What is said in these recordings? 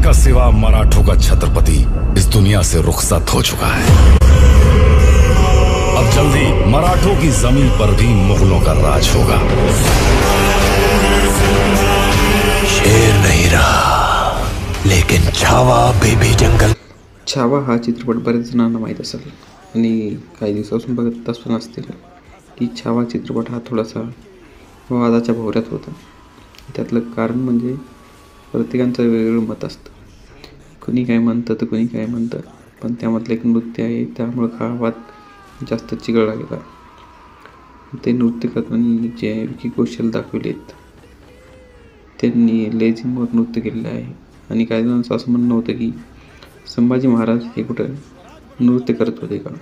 इनका सिवा मराठों का छत्रपति इस दुनिया से रुखसत हो चुका है। अब जल्दी मराठों की जमीन पर भी मुगलों का राज होगा। शेर नहीं रहा, लेकिन छावा बेबी जंगल। छावा हा चित्रपट बऱ्याच जणांना माहीत असेल आणि काही दिवसापासून बघत पण असतील की छावा चित्रपट हा थोडासा वादाच्या भोवऱ्यात होता। त्यातलं कारण म्हणजे प्रत्येकाचं वेगवेगळं मत असतं, कोणी काय म्हणतं तर कोणी काय म्हणतं, पण त्यामधलं एक नृत्य आहे त्यामुळं हा वाद जास्त चिघळला गेला। ते नृत्य करताना जे विकी कौशल दाखवलेत त्यांनी लेझिमवर नृत्य केलेलं आहे आणि काही जणांचं असं म्हणणं होतं की संभाजी महाराज हे कुठं नृत्य करत होते का।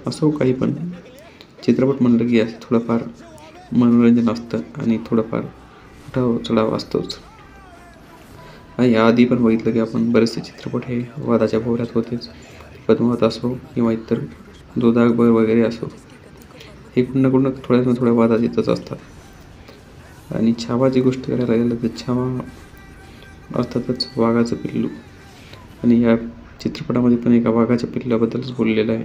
असो काही, पण चित्रपट म्हणलं की असं थोडंफार मनोरंजन असतं आणि थोडंफार उठाव चढाव असतोच। याआधी पण बघितलं की आपण बरेचसे चित्रपट हे वादाच्या भोवऱ्यात होतेच, पद्मावत असो किंवा इतर जोधा अकबर वगैरे असो, हे कुठं ना कुठं थोड्या वादात येतच असतात। आणि छावाची गोष्ट करायला गेलं तर छावा अर्थातच वाघाचं पिल्लू, आणि या चित्रपटामध्ये पण एका वाघाच्या पिल्लाबद्दलच बोललेलं आहे।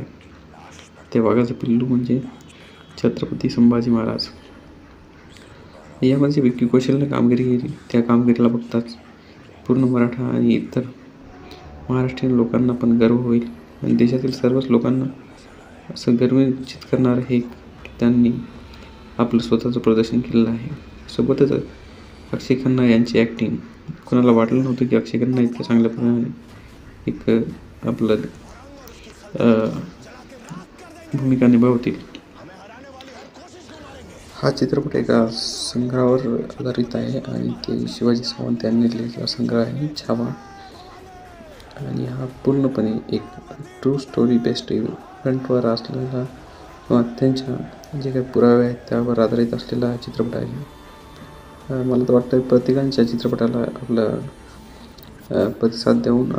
त्या वाघाचं पिल्लू म्हणजे छत्रपती संभाजी महाराज। यामध्ये विकी कौशलने कामगिरी केली, त्या कामगिरीला बघताच पूर्ण मराठा आणि इतर महाराष्ट्रीयन लोकांना पण गर्व होईल आणि देशातील सर्वच लोकांना असं गर्वित करणारं हे त्यांनी आपलं स्वतःचं प्रदर्शन केलेलं आहे। सोबतच अक्षय खन्ना यांची ॲक्टिंग, कोणाला वाटलं नव्हतं की अक्षय खन्ना इतक्या चांगल्या प्रमाणे एक आपलं भूमिका निभावतील। हा चित्रपट एका संग्रहावर आधारित आहे आणि ते शिवाजी सावंत यांनी लिहिलेला संग्रह आहे छावा। आणि हा पूर्णपणे एक ट्रू स्टोरी बेस्ड इव्हेंटवर असलेला किंवा त्यांच्या जे काही पुरावे आहेत त्यावर आधारित असलेला चित्रपट आहे। मला तर वाटतं प्रत्येकाच्या चित्रपटाला आपलं प्रतिसाद देऊन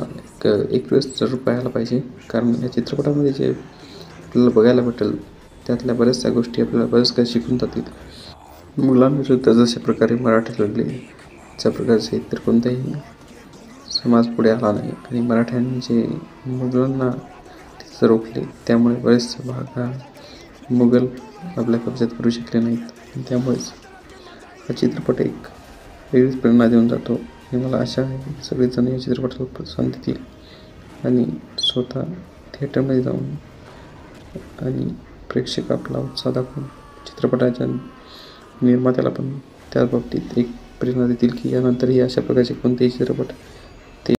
एक वेळेस जरूर पाहायला पाहिजे, कारण या चित्रपटामध्ये जे आपल्याला बघायला भेटेल त्यातल्या बऱ्याचशा गोष्टी आपल्याला बरेच काही शिकून जातील। मुलांविरुद्ध जशा प्रकारे मराठे लढले, त्या प्रकारचे इतर कोणताही समाज पुढे आला नाही आणि मराठ्यांनी जे मुघलांना तिथं रोखले त्यामुळे बरेचसे भाग मुघल आपल्या कब्जात करू शकले नाहीत। त्यामुळेच हा चित्रपट एक वेगळीच प्रेरणा देऊन जातो आणि मला आशा आहे की सगळेजण या चित्रपटाला प्रोत्साहन देतील आणि स्वतः थिएटरमध्ये जाऊन आणि प्रेक्षक आपला उत्साह दाखवून चित्रपटाच्या निर्मात्याला पण त्या बाबतीत एक प्रेरणा देतील की यानंतरही अशा प्रकारचे कोणतेही चित्रपट